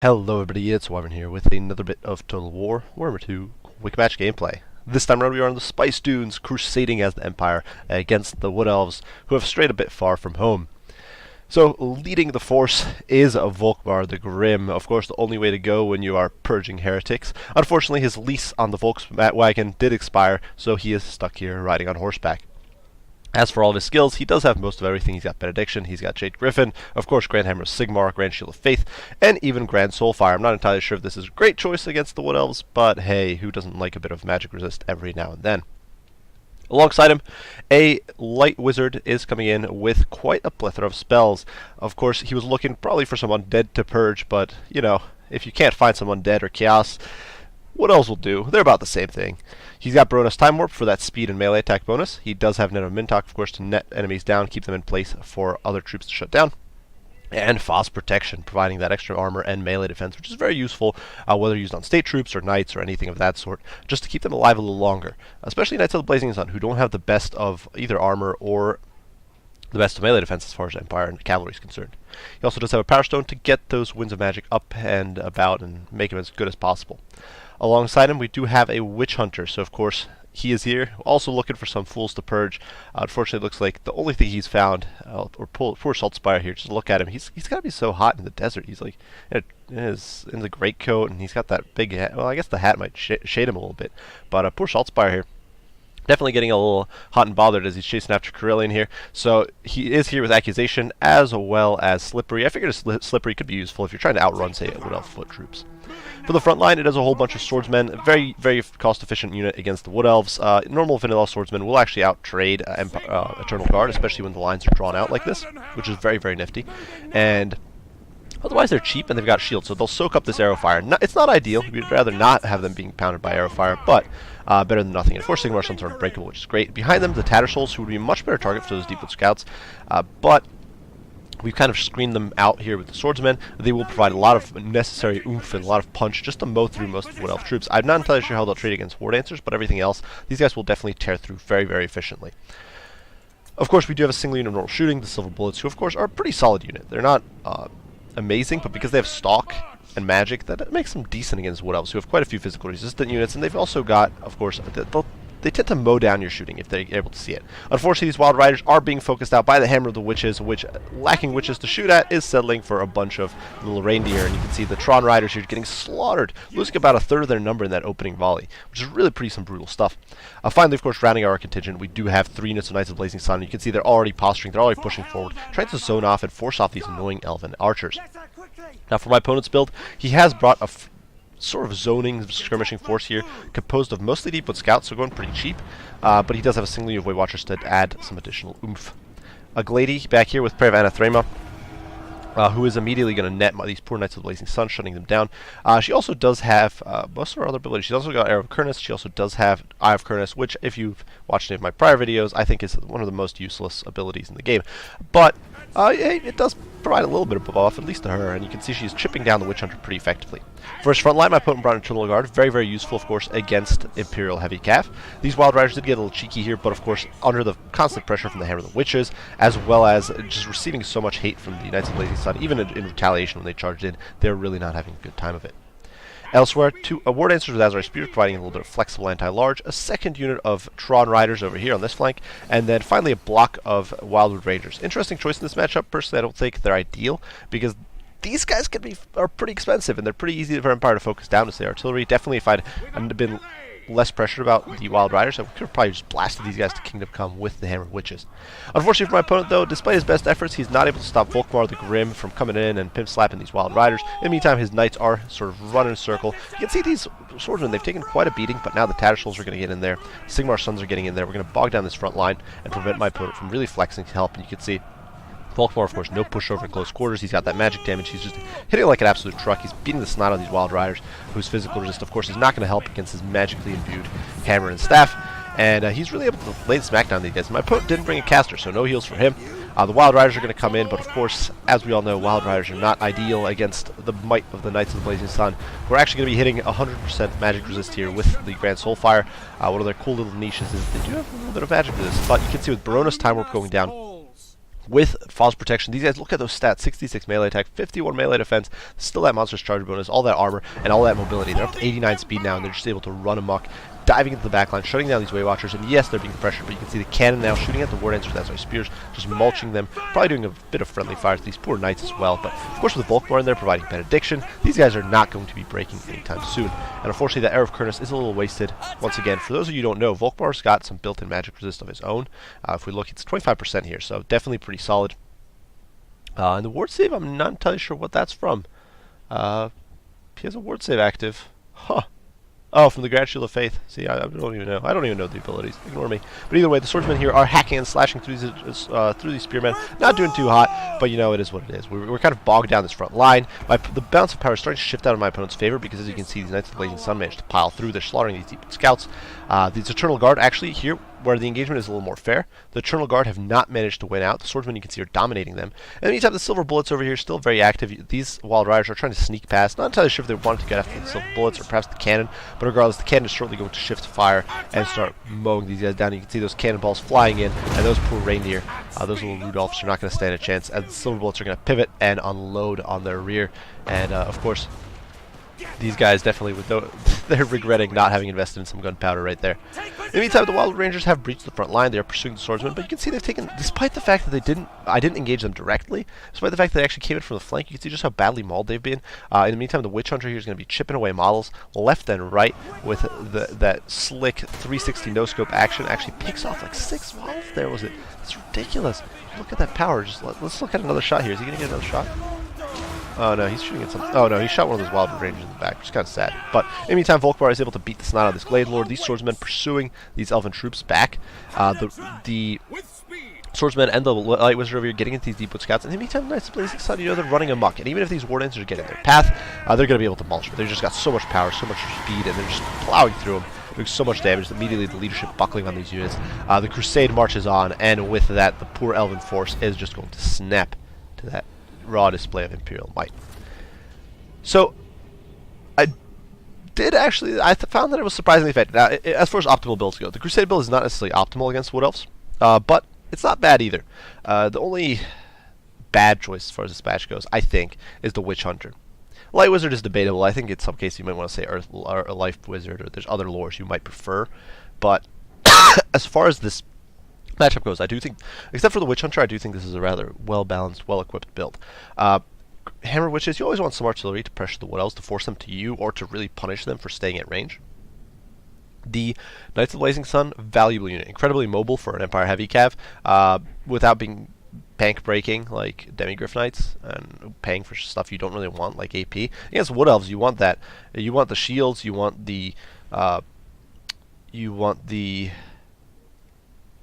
Hello everybody, it's Wyvern here with another bit of Total War Warhammer 2 Quick Match gameplay. This time around we are on the Spice Dunes, crusading as the Empire against the Wood Elves, who have strayed a bit far from home. So, leading the force is Volkmar the Grim, of course the only way to go when you are purging heretics. Unfortunately his lease on the Volkswagen did expire, so he is stuck here riding on horseback. As for all of his skills, he does have most of everything. He's got Benediction, he's got Jade Griffin, of course Grand Hammer of Sigmar, Grand Shield of Faith, and even Grand Soulfire. I'm not entirely sure if this is a great choice against the Wood Elves, but hey, who doesn't like a bit of magic resist every now and then? Alongside him, a light wizard is coming in with quite a plethora of spells. Of course, he was looking probably for some undead to purge, but, you know, if you can't find some undead or chaos, what else will do? They're about the same thing. He's got Baroness Time Warp for that speed and melee attack bonus. He does have Net of Mintok, of course, to net enemies down, keep them in place for other troops to shut down. And Foss Protection, providing that extra armor and melee defense, which is very useful, whether used on state troops or knights or anything of that sort, just to keep them alive a little longer. Especially Knights of the Blazing Sun, who don't have the best of either armor or the best of melee defense as far as Empire and Cavalry is concerned. He also does have a Power Stone to get those Winds of Magic up and about and make them as good as possible. Alongside him, we do have a Witch Hunter, so of course he is here, also looking for some fools to purge. Unfortunately, it looks like the only thing he's found, or poor Saltspire here, just look at him. He's got to be so hot in the desert. He's like in the greatcoat, and he's got that big hat. Well, I guess the hat might shade him a little bit, but poor Saltspire here. Definitely getting a little hot and bothered as he's chasing after Carillion here. So he is here with Accusation as well as Slippery. I figured a Slippery could be useful if you're trying to outrun, say, Wood Elf foot troops. For the front line, it is a whole bunch of swordsmen. A very, very cost-efficient unit against the Wood Elves. Normal vanilla swordsmen will actually out-trade Eternal Guard, especially when the lines are drawn out like this, which is very, very nifty. And otherwise, they're cheap and they've got shields, so they'll soak up this arrow fire. It's not ideal. We'd rather not have them being pounded by arrow fire, but better than nothing. And of course, Sigmar Sons are unbreakable, which is great. Behind them, the Tattersouls, who would be a much better target for those Deepwood Scouts, but we've kind of screened them out here with the swordsmen. They will provide a lot of necessary oomph and a lot of punch just to mow through most of the Wood Elf troops. I'm not entirely sure how they'll trade against War Dancers, but everything else, these guys will definitely tear through very, very efficiently. Of course, we do have a single unit of normal shooting, the Silver Bullets, who of course are a pretty solid unit. They're not amazing, but because they have stalk and magic, that makes them decent against Wood Elves, who have quite a few physical resistant units, and they've also got, of course, they tend to mow down your shooting if they're able to see it. Unfortunately, these Wild Riders are being focused out by the Hammer of the Witches, which, lacking witches to shoot at, is settling for a bunch of little reindeer, and you can see the Tron Riders here getting slaughtered, losing about a third of their number in that opening volley, which is really some brutal stuff. Finally, of course, rounding our contingent, we do have 3 units of Knights of the Blazing Sun, and you can see they're already posturing, they're already pushing forward, trying to zone off and force off these annoying Elven archers. Now, for my opponent's build, he has brought a sort of zoning, skirmishing force here, composed of mostly Deepwood Scouts, so going pretty cheap, but he does have a single unit of Weight Watchers to add some additional oomph. A Glady back here with Prayer of Anathrema, who is immediately going to net these poor Knights of the Blazing Sun, shutting them down. She also does have most of her other abilities. She's also got Arrow of Kurnus. She also does have Eye of Kurnus, which, if you've watched any of my prior videos, I think is one of the most useless abilities in the game. But it does provide a little bit of a buff, at least to her, and you can see she's chipping down the Witch Hunter pretty effectively. For his front line, my opponent brought an Eternal Guard, very, very useful, of course, against Imperial Heavy Cav. These Wild Riders did get a little cheeky here, but of course, under the constant pressure from the Hammer of the Witches, as well as just receiving so much hate from the Knights of the Blazing Sun, even in retaliation when they charged in, they're really not having a good time of it. Elsewhere, 2 War Dancers with Azure Spear, providing a little bit of flexible anti-large, a second unit of Tron Riders over here on this flank, and then finally a block of Wildwood Rangers. Interesting choice in this matchup. Personally, I don't think they're ideal, because these guys are pretty expensive, and they're pretty easy for Empire to focus down to say artillery. Definitely, if I'd been less pressured about the Wild Riders, I could have probably just blasted these guys to Kingdom Come with the Hammer of Witches. Unfortunately for my opponent, though, despite his best efforts, he's not able to stop Volkmar the Grim from coming in and pimp slapping these Wild Riders. In the meantime, his Knights are sort of running a circle. You can see these swordsmen, they've taken quite a beating, but now the Tattersouls are going to get in there. Sigmar Sons are getting in there. We're going to bog down this front line and prevent my opponent from really flexing to help, and you can see Volkmar, of course, no pushover in close quarters. He's got that magic damage. He's just hitting like an absolute truck. He's beating the snot out of these Wild Riders, whose physical resist, of course, is not going to help against his magically imbued hammer and staff. And he's really able to lay the smack down on these guys. My opponent didn't bring a caster, so no heals for him. The Wild Riders are going to come in, but of course, as we all know, Wild Riders are not ideal against the might of the Knights of the Blazing Sun. We're actually going to be hitting 100% magic resist here with the Grand Soulfire. One of their cool little niches is they do have a little bit of magic resist, but you can see with Baroness Time Warp going down, with false protection. These guys, look at those stats: 66 melee attack, 51 melee defense, still that monster's charge bonus, all that armor, and all that mobility. They're up to 89 speed now, and they're just able to run amok, diving into the backline, shutting down these Way Watchers, and yes, they're being pressured, but you can see the cannon now shooting at the War Dancers, that's why Spears, just mulching them, probably doing a bit of friendly fire to these poor Knights as well, but of course with the Volkmar in there providing Benediction, these guys are not going to be breaking anytime soon, and unfortunately that Heir of Kurnus is a little wasted. Once again, for those of you who don't know, Volkmar's got some built-in magic resist of his own. If we look, it's 25% here, so definitely pretty solid. And the ward save, I'm not entirely sure what that's from. He has a ward save active. Huh. Oh, from the Grand Shield of Faith. See, I don't even know. I don't even know the abilities. Ignore me. But either way, the swordsmen here are hacking and slashing through these spearmen. Not doing too hot, but you know, it is what it is. We're kind of bogged down this front line. The balance of power is starting to shift out in my opponent's favor because, as you can see, these Knights of the Blazing Sun managed to pile through. They're slaughtering these deep scouts. These Eternal Guard, actually, here, where the engagement is a little more fair, the Eternal Guard have not managed to win out. The swordsmen, you can see, are dominating them. And then you have the Silver Bullets over here, still very active. These Wild Riders are trying to sneak past. Not entirely sure if they wanted to get after the Silver Bullets or perhaps the cannon, but regardless, the cannon is shortly going to shift fire and start mowing these guys down. You can see those cannonballs flying in, and those poor reindeer, those little Rudolphs are not going to stand a chance, as the Silver Bullets are going to pivot and unload on their rear. And, of course, these guys definitely, they're regretting not having invested in some gunpowder right there. In the meantime, the Wild Rangers have breached the front line. They are pursuing the swordsmen, but you can see they've taken, despite the fact that I didn't engage them directly, despite the fact that they actually came in from the flank, you can see just how badly mauled they've been. In the meantime, the Witch Hunter here is going to be chipping away models left and right with that slick 360 no-scope action. Actually picks off like 6 models there, was it? It's ridiculous. Look at that power. Just let's look at another shot here. Is he going to get another shot? Oh no, he's shooting at some. Oh no, he shot one of those Wild Rangers in the back, which is kind of sad. But in the meantime, Volkmar is able to beat the snot out of this Glade Lord. These swordsmen pursuing these Elven troops back. The swordsmen and the Light Wizard over here getting into these Deepwood Scouts. And in the meantime, Knights of the Blazing Sun, you know, they're running amok. And even if these War Dancers get in their path, they're going to be able to mulch. They've just got so much power, so much speed, and they're just plowing through them, doing so much damage. Immediately, the leadership buckling on these units. The Crusade marches on, and with that, the poor Elven force is just going to snap to that raw display of Imperial might. So, I found that it was surprisingly effective. Now, as far as optimal builds go, the Crusade build is not necessarily optimal against Wood Elves, but it's not bad either. The only bad choice as far as this match goes, I think, is the Witch Hunter. Light Wizard is debatable. I think in some cases you might want to say Earth or a Life Wizard, or there's other lores you might prefer. But as far as this matchup goes, I do think, except for the Witch Hunter, I do think this is a rather well-balanced, well-equipped build. Hammer Witches, you always want some artillery to pressure the Wood Elves, to force them to you, or to really punish them for staying at range. The Knights of the Blazing Sun, valuable unit, incredibly mobile for an Empire heavy cav, without being bank breaking like Demigryph Knights and paying for stuff you don't really want like AP. Against Wood Elves, you want that. You want the shields. You want the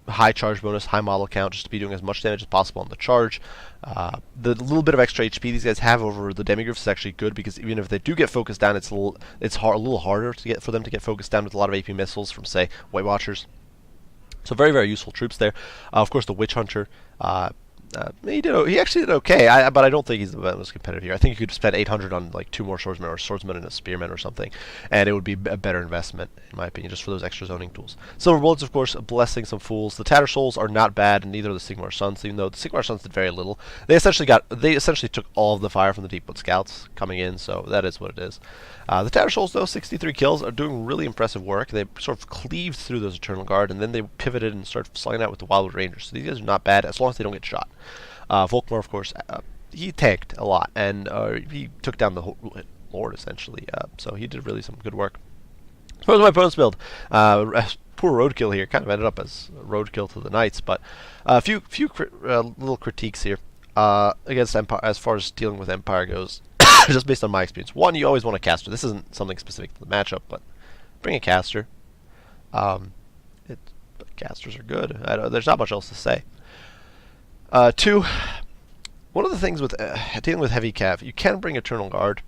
high charge bonus, high model count, just to be doing as much damage as possible on the charge. The little bit of extra HP these guys have over the Demigryphs is actually good, because even if they do get focused down, it's a little harder for them to get focused down with a lot of AP missiles from, say, White Watchers. So very, very useful troops there. Of course, the Witch Hunter. He actually did okay, but I don't think he's the most competitive here. I think you could spend 800 on like 2 more swordsmen, or a swordsman and a spearman or something, and it would be a better investment, in my opinion, just for those extra zoning tools. Silver Bullets, of course, blessing some fools. The Tatter Souls are not bad, and neither are the Sigmar Sons, even though the Sigmar Sons did very little. They essentially took all of the fire from the Deepwood Scouts coming in, so that is what it is. The Tatter Souls, though, 63 kills, are doing really impressive work. They sort of cleaved through those Eternal Guard, and then they pivoted and started slugging out with the Wildwood Rangers. So these guys are not bad, as long as they don't get shot. Volkmar, of course, he tanked a lot, and he took down the whole Lord, essentially. So he did really some good work. As far as my opponent's build, poor roadkill here. Kind of ended up as roadkill to the Knights, but a few little critiques here against Empire, as far as dealing with Empire goes, just based on my experience. One, you always want a caster. This isn't something specific to the matchup, but bring a caster. Casters are good. There's not much else to say. 2, one of the things with dealing with heavy cav, you can bring Eternal Guard.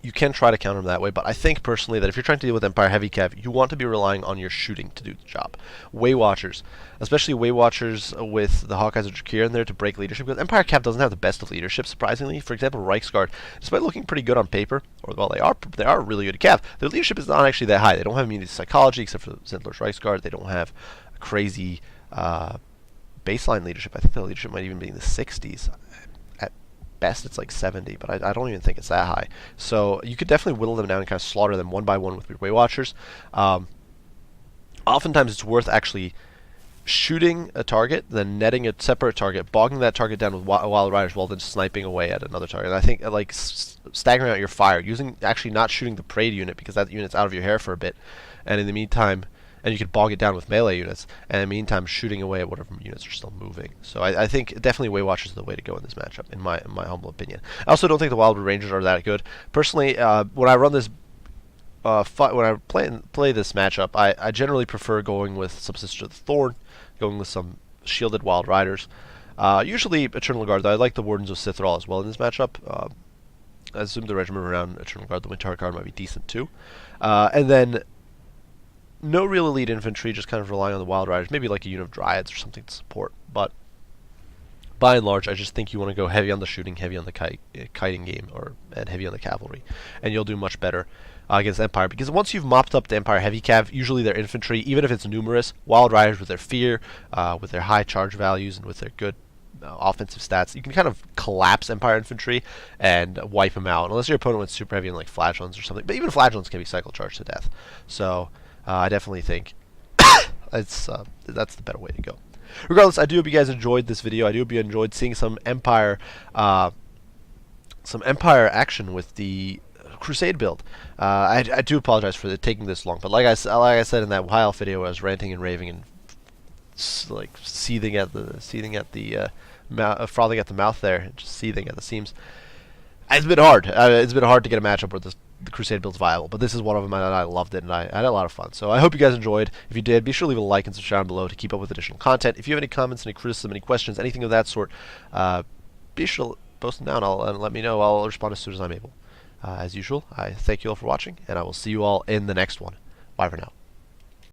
You can try to counter them that way, but I think personally that if you're trying to deal with Empire heavy cav, you want to be relying on your shooting to do the job. Way Watchers, especially Way Watchers with the Hawkeyes of Drakir in there to break leadership, because Empire cav doesn't have the best of leadership, surprisingly. For example, Reichsguard, despite looking pretty good on paper, or well, they are really good cav, their leadership is not actually that high. They don't have immunity to psychology, except for Zendler's Reichsguard. They don't have crazy baseline leadership. I think the leadership might even be in the 60s. At best, it's like 70, but I don't even think it's that high. So you could definitely whittle them down and kind of slaughter them one by one with your Weight Watchers. Oftentimes, it's worth actually shooting a target, then netting a separate target, bogging that target down with Wild Riders, while then sniping away at another target. And I think like staggering out your fire, actually not shooting the prey unit because that unit's out of your hair for a bit, and in the meantime, and you could bog it down with melee units, and in the meantime shooting away at whatever units are still moving. So I think definitely Weight Watchers is the way to go in this matchup, in my humble opinion. I also don't think the Wildwood Rangers are that good. Personally, when I run this when I play this matchup, I generally prefer going with some Sisters of the Thorn, going with some shielded Wild Riders. Usually Eternal Guard, though I like the Wardens of Sithral as well in this matchup. I assume the regiment around Eternal Guard, the Winter Guard, might be decent too. And then no real elite infantry, just kind of relying on the Wild Riders, maybe like a unit of Dryads or something to support. But by and large, I just think you want to go heavy on the shooting, heavy on the kiting game, and heavy on the cavalry, and you'll do much better against Empire, because once you've mopped up the Empire heavy cav, usually their infantry, even if it's numerous, Wild Riders with their fear, with their high charge values, and with their good offensive stats, you can kind of collapse Empire infantry and wipe them out, unless your opponent went super heavy on like flagellants or something. But even flagellants can be cycle charged to death. So I definitely think that's the better way to go. Regardless, I do hope you guys enjoyed this video. I do hope you enjoyed seeing some Empire action with the Crusade build. I do apologize for taking this long, but like I said in that Wild video, I was ranting and raving and like seething at the frothing at the mouth there, just seething at the seams. It's been hard. It's been hard to get a matchup where the Crusade build's viable, but this is one of them, and I loved it, and I had a lot of fun. So I hope you guys enjoyed. If you did, be sure to leave a like and subscribe below to keep up with additional content. If you have any comments, any criticism, any questions, anything of that sort, be sure to post them down and let me know. I'll respond as soon as I'm able. As usual, I thank you all for watching, and I will see you all in the next one. Bye for now.